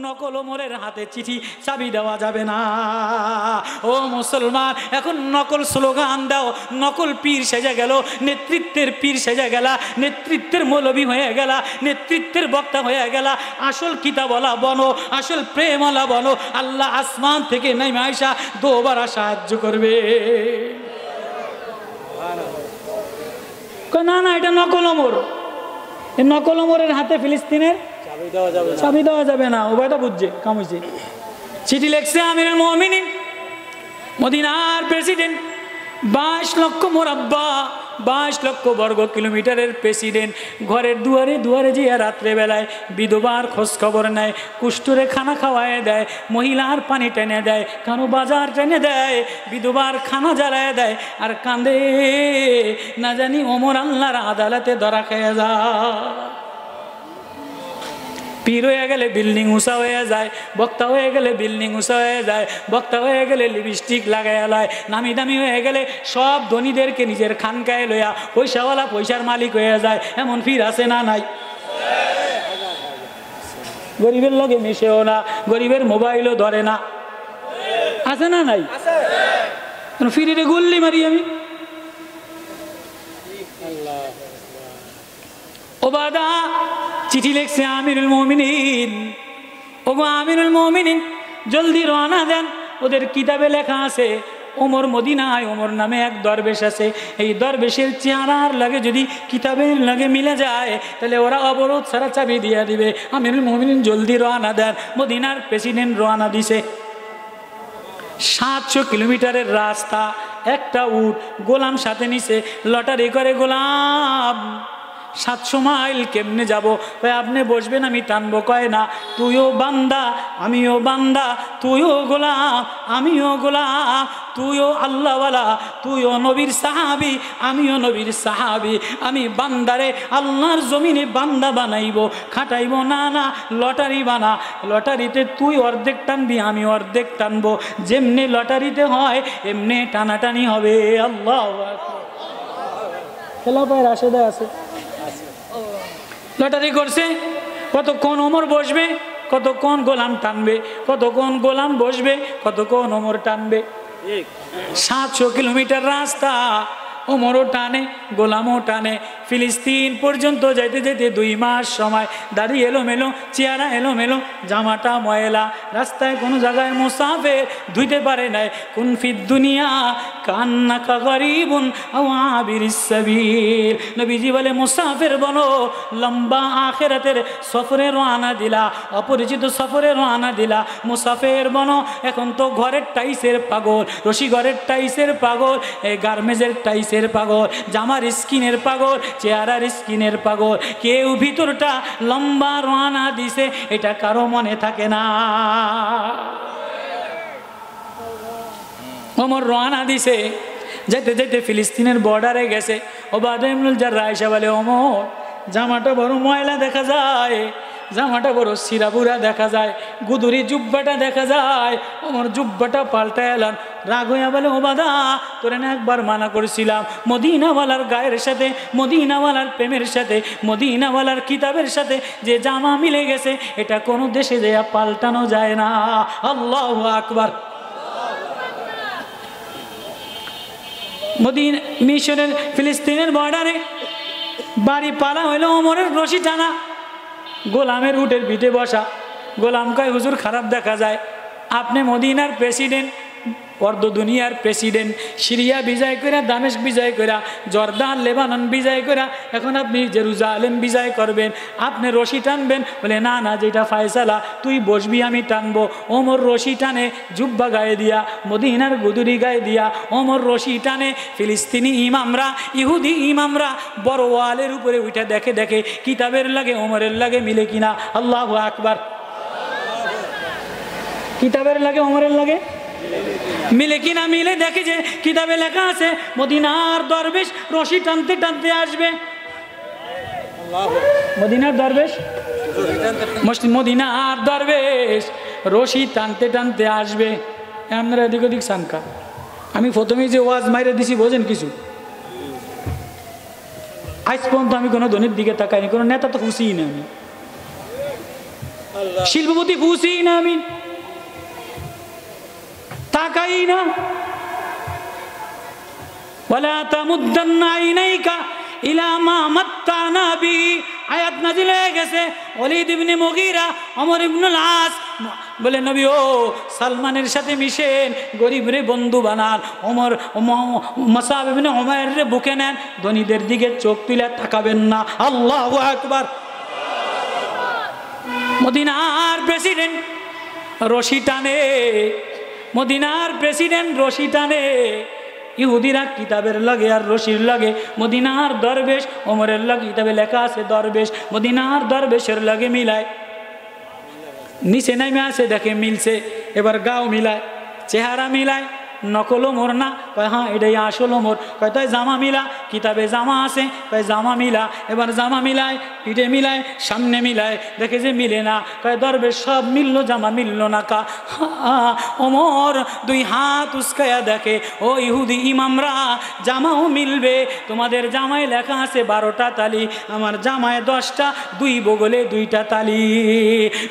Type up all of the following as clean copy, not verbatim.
নকল ওমরের হাতে চিঠি চাবি দেওয়া যাবে না। ও মুসলমান, এখন নকল স্লোগান দাও, নকল পীর সেজে গেল, নেতৃত্বের পীর সেজে গেলা, নেতৃত্বের মৌলবী হয়ে গেলা, নেতৃত্বের বক্তা হয়ে গেলা। আসল কিতাবওয়ালা বনো, আসল প্রেমওয়ালা বনো, আল্লাহ আসমান থেকে নেমে আইসা দোবারা সাহায্য করবে। না না, এটা নকল ওমর, নকল ওমরের হাতে ফিলিস্তিনের চাবি দেওয়া যাবে না। উভয়টা বুঝছে, কাম হয়েছে। চিঠি লিখছে আমিরুল মুমিনিন, মদিনার প্রেসিডেন্ট, 22 লক্ষ মোরাব্বা, 22 লক্ষ বর্গ কিলোমিটারের প্রেসিডেন্ট। ঘরের দুয়ারে দুয়ারে যে রাত্রে বেলায় বিধবার খোঁজ খবর নেয়, কুষ্ঠরে খানা খাওয়ায় দেয়, মহিলার পানি টেনে দেয়, কারো বাজার টেনে দেয়, বিধবার খানা জ্বালায় দেয়, আর কান্দে না জানি ওমর আল্লাহর আদালতে ধরা খেয়ে যায়। পীর হয়ে গেলে বিল্ডিং উঁচা হয়ে যায়, বক্তা হয়ে গেলে বিল্ডিং উঁচা হয়ে যায়, বক্তা হয়ে গেলে লিপস্টিক লাগাইয়া লয়, নামি দামি হয়ে গেলে সব ধনীদেরকে নিজের খানকায় লইয়া পয়সাওয়ালা পয়সার মালিক হয়ে যায়। এমন পীর আছে না নাই? গরিবের লগে মিশেও না, গরিবের মোবাইলও ধরে না, আছে না নাই? ফিরে গুল্লি মারি আমি। ওবাদা চিঠি লিখছে আমিরুল মুমিনিন, ওগো আমিরুল মুমিনিন জলদি রওনা দেন। ওদের কিতাবে লেখা আছে ওমর মদিনায়, ওমর নামে এক দরবেশ আছে, এই দরবেশের চেহারার লাগে যদি কিতাবের লাগে মিলে যায় তাহলে ওরা অবরোধ ছাড়া চাবি দিয়ে দিবে। আমিরুল মুমিনিন জলদি রওনা দেন। মদিনার প্রেসিডেন্ট রওনা দিছে। 700 কিলোমিটারের রাস্তা, একটা উট গোলাম সাথে নিছে, লটারি করে গোলাম 700 মাইল কেমনে যাব? আপনি বসবেন, আমি টানবো। কয় না, তুইও বান্দা আমিও বান্দা, তুইও গোলাম আমিও গোলাম, তুইও আল্লাহওয়ালা তুইও নবীর সাহাবি আমিও নবীর সাহাবি। আমি বান্দারে আল্লাহর জমিনে বান্দা বানাইব, খাটাইব না, না লটারি বানা। লটারিতে তুই অর্ধেক টানবি আমি অর্ধেক টানবো, যেমনি লটারিতে হয় এমনি টানাটানি হবে। আল্লাহ খেলাপায় রাশেদা আছে, লটারি করছে। কতক্ষণ ওমর বসবে, কতক্ষণ গোলাম টানবে, কতক্ষণ গোলাম বসবে, কতক্ষণ ওমর টানবে। 700 কিলোমিটার রাস্তা, ওমরও টানে গোলামও টানে। ফিলিস্তিন পর্যন্ত যাইতে যেতে 2 মাস সময়। দাড়ি এলোমেলো, চেহারা এলোমেলো, জামাটা ময়লা, রাস্তায় কোনো জায়গায় মুসাফির ধুইতে পারে নাই। কুন ফিদ দুনিয়া কান্নাকা গরিবুন আও আবিরিস সাবিল। নবীজি বলে মুসাফির বনো, লম্বা আখিরাতের সফরে রওনা দিলা, অপরিচিত সফরে রওনা দিলা, মুসাফির বনো। এখন তো ঘরের টাইসের পাগল, রশি ঘরের টাইসের পাগল, এই গার্মেজের টাইসের পাগল, জামার স্কিনের পাগল, চেহারার স্কিনের পাগল। কেউ ভিতরটা লম্বা রওনা দিছে এটা কারো মনে থাকে না। ওমর রওনা দিছে, যেতে যেতে ফিলিস্তিনের বর্ডারে গেছে। ওবাদা ইবনুল জাররাহ এসে বলে, ওমর জামাটা বড় ময়লা দেখা যায়, জামাটা বড় সিরাবুরা দেখা যায়, গুদুরি জুব্বাটা দেখা যায়। ওমর জুব্বাটা পাল্টায় এলাম। রাগ হইয়া বলে, ওবাদা তোরে না একবার মানা করেছিলাম, মদিনাওয়ালার গায়ের সাথে, মদিনাওয়ালার প্রেমের সাথে, মদিনাওয়ালার কিতাবের সাথে যে জামা মিলে গেছে এটা কোনো দেশে যাইয়া পাল্টানো যায় না। আল্লাহু আকবার। মদিনা মিশরের ফিলিস্তিনের বর্ডারে বাড়ি পালা হইলো ওমরের রশি টানা, গোলামের উটের পিঠে বসা। গোলাম কয়, হুজুর খারাপ দেখা যায়, আপনি মদিনার প্রেসিডেন্ট, অর্ধ দুনিয়ার প্রেসিডেন্ট, সিরিয়া বিজয় করে, দামেস্ক বিজয় করে, জর্দান লেবানন বিজয় করে, এখন আপনি জেরুজালেম বিজয় করবেন, আপনি রশি টানবেন? বলে, না না, যেটা ফায়সালা তুই বসবি আমি টানবো। ওমর রশি টানে, জুব্বা গায়ে দিয়া, মদিনার গুদুরি গায়ে দিয়া ওমর রশি টানে। ফিলিস্তিনি ইমামরা, ইহুদি ইমামরা বড় ওয়ালের উপরে উঠে দেখে দেখে কিতাবের লাগে ওমরের লাগে মিলে কিনা। আল্লাহু আকবার। কিতাবের লাগে ওমরের লাগে মিলে কিনা, মিলে দেখে যে কিতাবে লেখা আছে মদিনার দরবেশ রশি টানতে টানতে আসবে। মদিনার দরবেশ, মদিনার দরবেশ রশি টানতে টানতে আসবে। আপনারা এদিক ওদিক সানকা, আমি প্রথমেই যে ওয়াজ মাইরে দিছি বোঝেন কিছু? আজ পর্যন্ত আমি কোনো ধনীর দিকে তাকাইনি, কোনো নেতা তো খুশিই না। আমি শিল্পপতি বুঝি না, আমি তাকাই না। ওয়ালা তামুদ্দান্না আইনাইকা ইলা মা মাত্তানা বি, আয়াত নাজিল হয়ে গেছে। ওয়ালিদ ইবনে মুগীরা, ওমর ইবনুল আস বলে নবী ও সালমানের সাথে মিশেন, গরিবরে বন্ধু বানান। ওমর মুসআব ইবনে উমাইর বুকে নেন, ধনীদের দিকে চোখ তুলে তাকাবেন না। আল্লাহু আকবার। মদিনার প্রেসিডেন্ট রশি টানে, মদিনার প্রেসিডেন্ট রশি টানে। ইহুদিরা কিতাবের লাগে আর রশির লাগে। মদিনার দরবেশ, ওমরের লাগে কিতাবে লেখা আছে দরবেশ, মদিনার দরবেশের লাগে মিলায়। নিচে নামে আছে, দেখে মিলছে, এবার গাও মিলায়, চেহারা মিলায়। নকল ওমর না, কয় হ্যাঁ এটাই আসল ওমর। কয় তাই জামা মিলা, কিতাবে জামা আছে, কয় জামা মিলা। এবার জামা মিলায়, পিঠে মিলায়, সামনে মিলায়, দেখে যে মিলে না। কয় দরবেশ সব মিললো, জামা মিললো না। কা ওমর দুই হাত উস্কায়া দেখে, ও ইহুদি ইমামরা, জামাও মিলবে, তোমাদের জামায় লেখা আছে 12টা তালি, আমার জামায় 10টা, দুই বগলে 2টা তালি।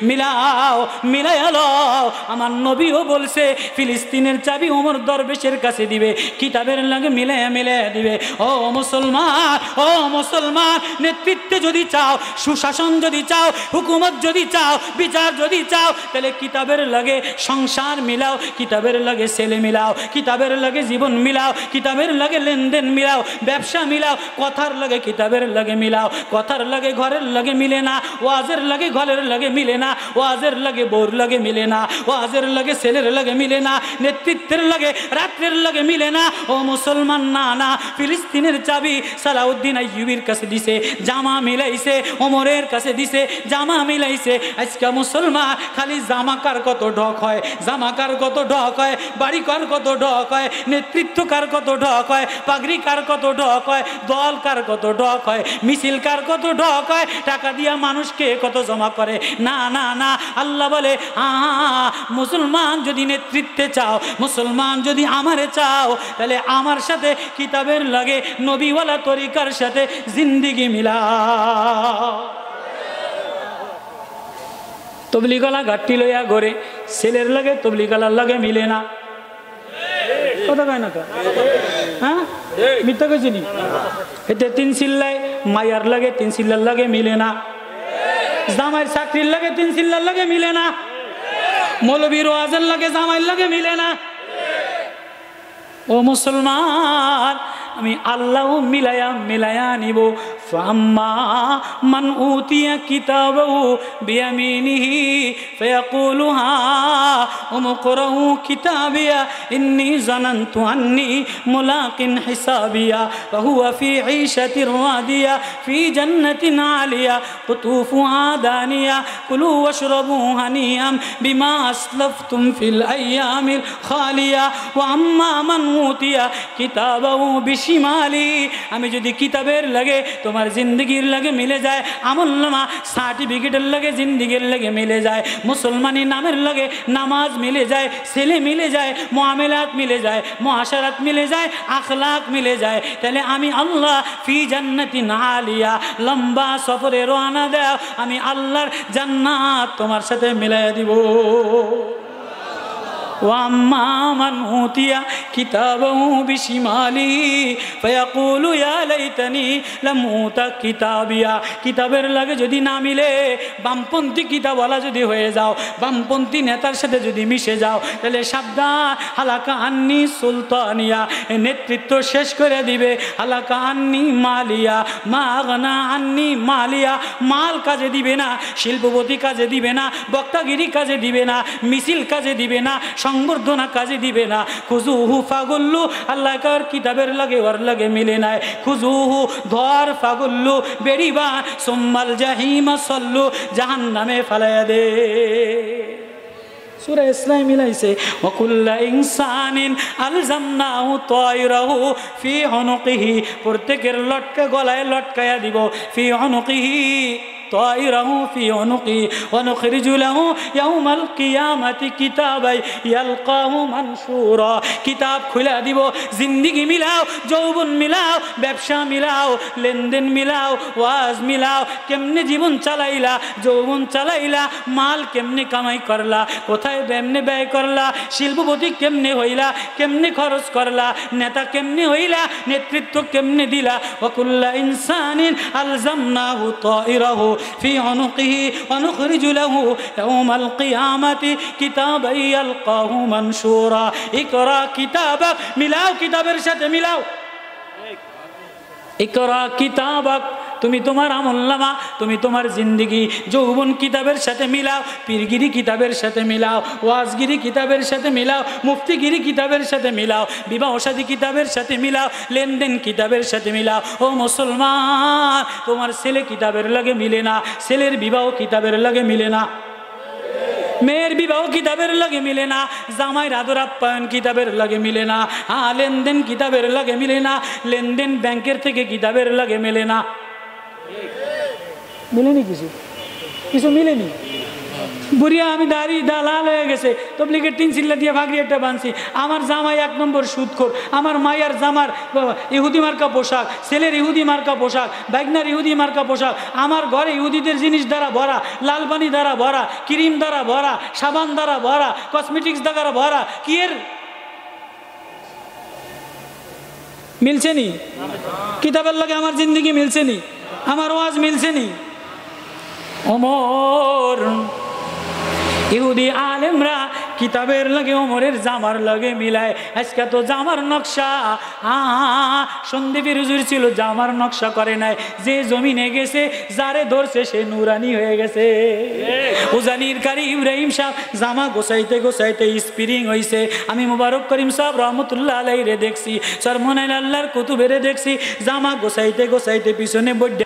মিলাও, মিলাইয়া লও। আমার নবীও বলছে ফিলিস্তিনের চাবি ওমর দরবেশের কাছে দিবে, কিতাবের লাগে মিলাইয়া মিলাইয়া দিবে। ও মুসলমান, ও মুসলমান, নেতৃত্বে যদি চাও, সুশাসন যদি চাও, হুকুমত যদি চাও, বিচার যদি চাও, তাহলে কিতাবের লাগে সংসার মিলাও, কিতাবের লাগে ছেলে মিলাও, কিতাবের লাগে জীবন মিলাও, কিতাবের লাগে লেনদেন মিলাও, ব্যবসা মিলাও। কথার লাগে কিতাবের লাগে মিলাও, কথার লাগে ঘরের লাগে মিলে না, ওয়াজের লাগে ঘরের লাগে মিলে না, ওয়াজের লাগে বউর লাগে মিলে না, ওয়াজের লাগে ছেলের লাগে মিলে না, নেতৃত্বের লাগে রাত্রের লাগে মিলে না। ও মুসলমান, না না, ফিলিস্তিনের চাবি সালাউদ্দিন আইয়ুবীর কাছে দিছে, জামা মিলাইছে, ওমরের কাছে দিছে, জামা মিলাইছে। আজকে মুসলমান খালি জামাকার কত ঢক হয়, জামাকার কত ঢক হয়, বাড়ি কার কত ঢক হয়, নেতৃত্ব কার কত ঢক হয়, পাগড়ি কার কত ঢক হয়, দল কার কত ঢক হয়, মিছিল কার কত ঢক হয়, টাকা দিয়া মানুষকে কত জমা করে। না না না, আল্লাহ বলে মুসলমান যদি নেতৃত্বে চাও, মুসলমান যদি আমারে চাও, তাহলে আমার সাথে কিতাবের লাগে নবীওয়ালা তরিকার সাথে জিন্দিগি মিলাও। তবলিগলা ঘাটতি লইয়া গড়ে, ছেলের লাগে তবলিগলার লাগে মিলে না। কথা কয় না, হ্যাঁ মিথ্যা কইছি নি? এতে 3 চিল্লায় মায়ার লাগে 3 চিল্লার লাগে মিলে না, জামাইয়ের চাকরির লাগে 3 চিল্লার লাগে মিলে না, মৌলবীর ওয়াজের লাগে জামাইয়ের লাগে মিলে না। ও মুসলমান, আমি আল্লাহ মিলায়া মিলায়া নিব। ফাম্মা মান উতিয়া কিতাবাহু বিয়ামিনিহি ফায়াকুলু হা উমকরাহু কিতাবিয়া ইন্নী জানানতু আন্নী মুলাকিন হিসাবিয়া ওয়া হুয়া ফি ঈশাতির রাদিয়া ফি জান্নাতিন আলিয়া কুতুফুহা দানিয়া কুলু ওয়াশরাবু হানিয়াম বিমা আসলাফতুম ফিল আইয়ামিল খালিয়া ওয়া আম্মা মান উতিয়া কিতাবাহু বিশিমালি, আমি যদি কিতাবের লাগে তোমার জিন্দগির লাগে মিলে যায়, আমলনামা সার্টিফিকেটের লাগে জিন্দগির লাগে মিলে যায়, মুসলমানি নামের লাগে নামাজ মিলে যায়, ছেলে মিলে যায়, মুআমালাত মিলে যায়, মুআশারাত মিলে যায়, আখলাক মিলে যায়, তাহলে আমি আল্লাহ ফি জান্নাতিন আলিয়া, লম্বা সফরে রওনা দাও, আমি আল্লাহর জান্নাত তোমার সাথে মিলাইয়া দিব। ওয়াম্মা মান উতিয়া কিতাবাহু বিশিমালিহি ফায়াকুলু ইয়া লাইতানি লাম উতা কিতাবিয়া, কিতাবের লাগে যদি না মিলে, বামপন্থী কিতাবওয়ালা যদি হয়ে যাও, বামপন্থী নেতার সাথে যদি মিশে যাও, তাহলে সাবধান, হালাকা আন্নি সুলতানিয়া, নেতৃত্ব শেষ করে দিবে। হালাকা আন্নি মালিয়া, মা আগনা আন্নি মালিয়া, মাল কাজে দিবে না, শিল্পপতি কাজে দিবে না, বক্তাগিরি কাজে দিবে না, মিছিল কাজে দিবে না, সংবর্ধনা কাজে দিবে না। খুজুহু ফাগুল্লু, আল্লাহ কার কিতাবের লাগে ওর লাগে মিলে নাই। খুজুহু ধর, ফাগুল্লু বেরিবা, সুম্মাল জাহিমা সল্লু, জাহান্নামে ফালায়া দে। সূরা ইসরাঈল মিলাইছে, ওয়া কুল্লা ইনসানিন আলজামনাহু তায়রাহু ফি উনুকিহি, প্রত্যেকের লটকা গলায় লটকায়া দিব। ফি উনুকিহি, طائره في عنقه ونخرج له يوم القيامة كتابا يلقاه منشورا কিতাব খুলে দিব জিন্দেগি মিলাও যৌবন মিলাও ব্যবসা মিলাও লেনদেন মিলাও ওয়াজ মিলাও কেমনে জীবন চালাইলা যৌবন চালাইলা মাল কেমনে কামাই করলা কোথায় কেমনে ব্যয় করলা শিল্পপতি কেমনে হইলা কেমনে খরচ করলা নেতা কেমনে হইলা নেতৃত্ব কেমনে দিলা ওয়াকুল্লা ইনসানিন আলজামনাহু তাইরাহু ফি উনুকিহি ওয়া নুখরিজু লাহু ইয়াওমাল কিয়ামাতি কিতাবান ইয়ালকাহু মানশুরা ইকরা কিতাবাক মিলাও কিতাবের সাথে মিলাও ইকরা কিতাবাক তুমি তোমার আমলনামা তুমি তোমার জিন্দেগি যৌবন কিতাবের সাথে মিলাও পীরগিরি কিতাবের সাথে মিলাও ওয়াজগিরি কিতাবের সাথে মিলাও মুফতিগিরি কিতাবের সাথে মিলাও বিবাহ শাদী কিতাবের সাথে মিলাও লেনদেন কিতাবের সাথে মিলাও ও মুসলমান তোমার ছেলে কিতাবের লাগে মিলে না ছেলের বিবাহ কিতাবের লাগে মিলে না মেয়ের বিবাহ কিতাবের লাগে মিলে না জামাইর আদর আপ্যায়ন কিতাবের লাগে মিলে না লেনদেন কিতাবের লাগে মিলে না লেনদেন ব্যাংকের থেকে কিতাবের লাগে মেলে না মিলেনি কিছু কিছু মিলেনি বুড়িয়া আমি দাড়ি দালাল হয়ে গেছে তবলিগের 3 চিল্লা দিয়ে ভাগরি একটা বানছি আমার জামাই 1 নম্বর সুদখোর আমার মায়ের জামার ইহুদি মার্কা পোশাক ছেলের ইহুদি মার্কা পোশাক বাইগনার ইহুদি মার্কা পোশাক আমার ঘরে ইহুদিদের জিনিস দ্বারা ভরা লালবানি দ্বারা ভরা ক্রিম দ্বারা ভরা সাবান দ্বারা ভরা কসমেটিক্স দ্বারা ভরা কি এর মিলছে নি কিতাবের লাগে আমার জিন্দেগি মিলছে নি আমার ওয়াজ মিলছে নি ওমর ইহুদি আলেমরা কিতাবের লাগে ওমরের জামার লাগে মিলায় আজকে তো জামার নকশা সন্দীপের হুজুর ছিল জামার নকশা করে নাই যে জমিনে গেছে যারে ধরছে সে নুরানি হয়ে গেছে উজানির কারি ইব্রাহিম সাহেব জামা গোছাইতে গোছাইতে স্প্রিং হইছে আমি মুবারক করিম সাহেব রহমতুল্লাহ আলাইহি রে দেখছি সরমনাইল আল্লাহর কুতুবেরে দেখছি জামা গোছাইতে গোছাইতে পিছনে বড্ডে